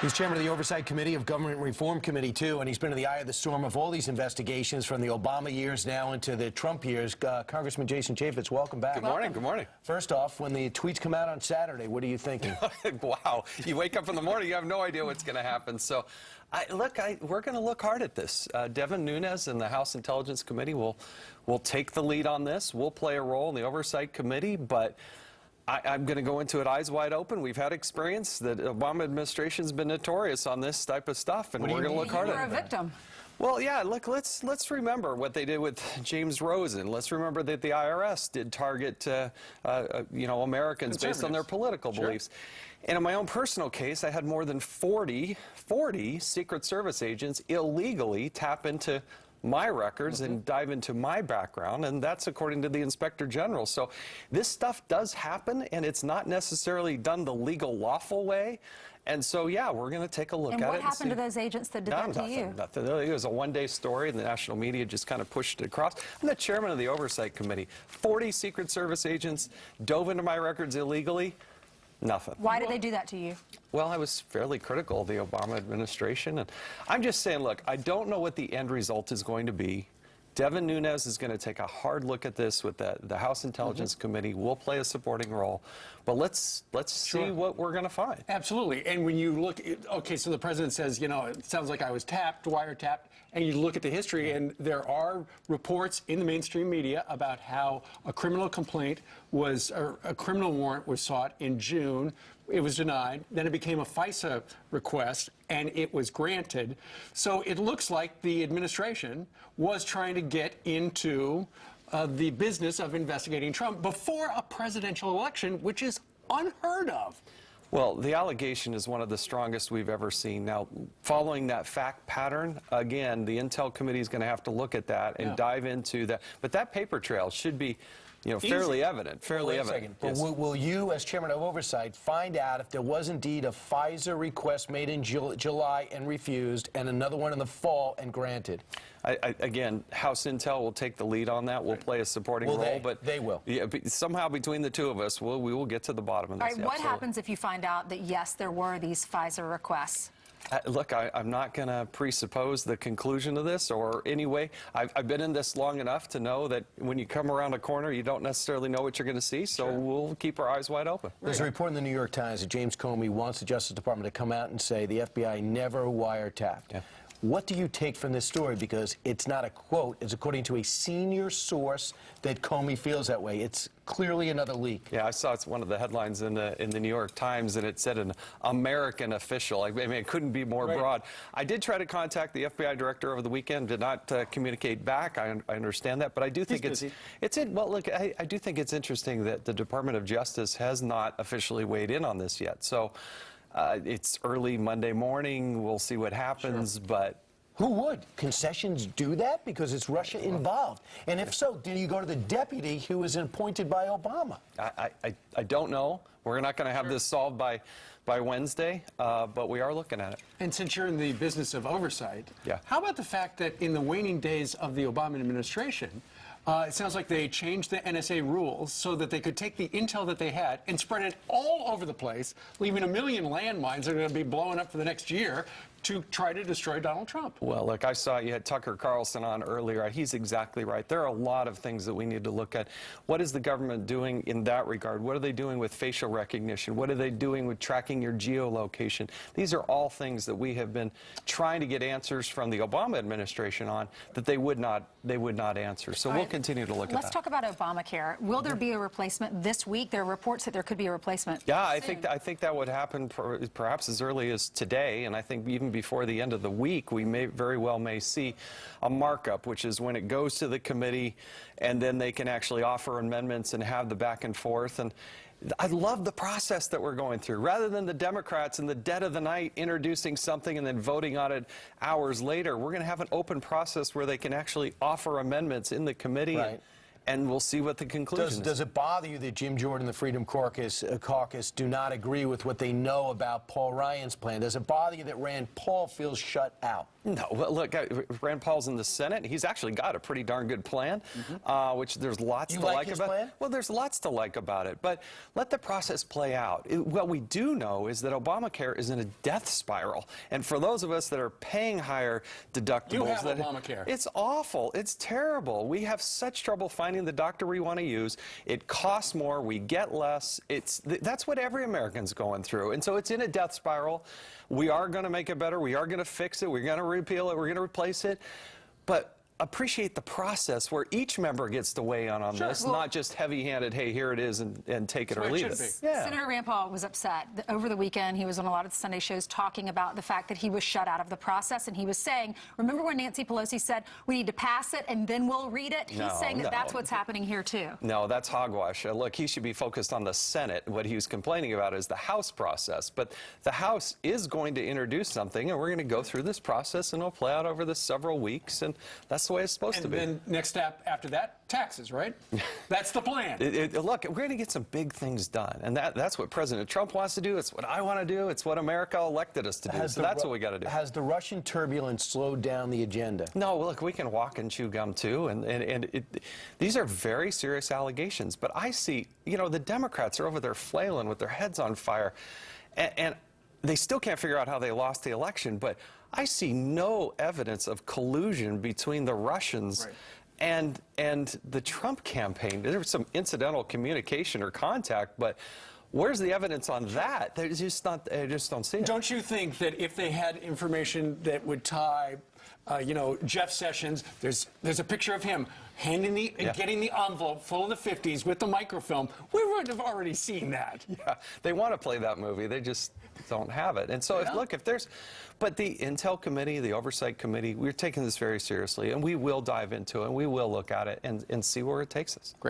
He's chairman of the Oversight Committee of Government Reform Committee, too, and he's been in the eye of the storm of all these investigations from the Obama years now into the Trump years. Congressman Jason Chaffetz, welcome back. Good morning. Good morning. First off, when the tweets come out on Saturday, what are you thinking? Wow. You wake up in the morning, you have no idea what's going to happen. So, we're going to look hard at this. Devin Nunes and the House Intelligence Committee will take the lead on this. We'll play a role in the Oversight Committee, but I'm going to go into it eyes wide open. We've had experience. The Obama administration's been notorious on this type of stuff, and we're going to look hard at it. You were a victim. Well, yeah, look, let's remember what they did with James Rosen. Let's remember that the IRS did target, Americans based on their political beliefs. And in my own personal case, I had more than 40 Secret Service agents illegally tap into my records and dive into my background, and that's according to the Inspector General. So this stuff does happen, and it's not necessarily done the legal, lawful way. And so, yeah, we're going to take a look at it. And what happened to those agents that did that to you? Nothing. It was a one-day story, and the national media just kind of pushed it across. I'm the chairman of the Oversight Committee. 40 Secret Service agents dove into my records illegally. Nothing. Why did they do that to you? Well, I was fairly critical of the Obama administration, and I'm just saying, look, I don't know what the end result is going to be. Devin Nunes is going to take a hard look at this with the House Intelligence Committee. We'll play a supporting role, but let's see what we're going to find. Absolutely. And when you look, okay, so the president says, it sounds like I was wiretapped, and you look at the history, and there are reports in the mainstream media about how a criminal complaint was, or a criminal warrant was sought in June. It was denied. Then it became a FISA request, and it was granted. So it looks like the administration was trying to get into the business of investigating Trump before a presidential election, which is unheard of. Well, the allegation is one of the strongest we've ever seen. Now, following that fact pattern, again, the Intel Committee is going to have to look at that and dive into that. But that paper trail should be fairly evident. Fairly evident. But will you, as chairman of Oversight, find out if there was indeed a FISA request made in July and refused, and another one in the fall and granted? Again, House Intel will take the lead on that. We'll play a supporting role, but they will. Yeah, somehow between the two of us, we will get to the bottom of this. All right, what happens if you find out that yes, there were these FISA requests? Look, I'm not going to presuppose the conclusion of this, or anyway, I've been in this long enough to know that when you come around a corner, you don't necessarily know what you're going to see, so we'll keep our eyes wide open. There's a report in the New York Times that James Comey wants the Justice Department to come out and say the FBI never wiretapped. Yeah. What do you take from this story? Because it's not a quote. It's according to a senior source that Comey feels that way. It's clearly another leak. Yeah, I saw it's one of the headlines in the New York Times, and it said an American official. I mean, it couldn't be more broad. I did try to contact the FBI director over the weekend, did not communicate back. I understand that, but I do think well, look, I do think it's interesting that the Department of Justice has not officially weighed in on this yet. So it's early Monday morning. We'll see what happens, but who would? Concessions do that? Because it's Russia involved. And if so, do you go to the deputy who was appointed by Obama? I don't know. We're not going to have this solved by Wednesday, but we are looking at it. And since you're in the business of oversight, how about the fact that in the waning days of the Obama administration, it sounds like they changed the NSA rules so that they could take the intel that they had and spread it all over the place, leaving 1 million landmines that are going to be blowing up for the next year to try to destroy Donald Trump. Well, look, I saw you had Tucker Carlson on earlier. He's exactly right. There are a lot of things that we need to look at. What is the government doing in that regard? What are they doing with facial recognition? What are they doing with tracking your geolocation? These are all things that we have been trying to get answers from the Obama administration on that they would not answer. So we'll continue to look at that. Let's talk about Obamacare. Will there be a replacement this week? There are reports that there could be a replacement. Yeah, I think that would happen perhaps as early as today, and I think even before the end of the week, we very well may see a markup, which is when it goes to the committee, and then they can actually offer amendments and have the back and forth. And I love the process that we're going through. Rather than the Democrats in the dead of the night introducing something and then voting on it hours later, we're going to have an open process where they can actually offer amendments in the committee. and we'll see what the conclusion Does is. it bother you that Jim Jordan, the Freedom Caucus, do not agree with what they know about Paul Ryan's plan? Does it bother you that Rand Paul feels shut out? No, well, look, Rand Paul's in the Senate. He's actually got a pretty darn good plan, which there's lots to like his about. plan? Well, there's lots to like about it, but let the process play out. What we do know is that Obamacare is in a death spiral, and for those of us that are paying higher deductibles, You have Obamacare. It's awful. It's terrible. We have such trouble finding the doctor we want to use. It costs more. We get less. That's what every American's going through, and so it's in a death spiral. We are going to make it better. We are going to fix it. We're going to repeal it. We're going to replace it. But appreciate the process where each member gets to weigh in on this, not just heavy-handed, hey, here it is, and take it or leave it. Yeah. Senator Rand Paul was upset. Over the weekend, he was on a lot of the Sunday shows talking about the fact that he was shut out of the process, and he was saying, remember when Nancy Pelosi said, we need to pass it and then we'll read it? He's saying that that's what's happening here, too. No, that's hogwash. Look, he should be focused on the Senate. What he was complaining about is the House process. But the House is going to introduce something, and we're going to go through this process, and it'll play out over the several weeks, and that's the way it's supposed to be. And then next step after that, taxes, right? That's the plan. Look, we're going to get some big things done, and that's what President Trump wants to do. It's what I want to do. It's what America elected us to do. So that's what we got to do. Has the Russian turbulence slowed down the agenda? No, look, we can walk and chew gum too, and these are very serious allegations. But I see, the Democrats are over there flailing with their heads on fire, and they still can't figure out how they lost the election. But I see no evidence of collusion between the Russians and the Trump campaign. There was some incidental communication or contact, but where's the evidence on that? They just don't see it. Don't you think that if they had information that would tie, Jeff Sessions, there's a picture of him getting the envelope full of the 50s with the microfilm, we would have already seen that. Yeah, they want to play that movie. They just don't have it. And so, but the Intel Committee, the Oversight Committee, we're taking this very seriously, and we will dive into it, and we will look at it and see where it takes us. Great.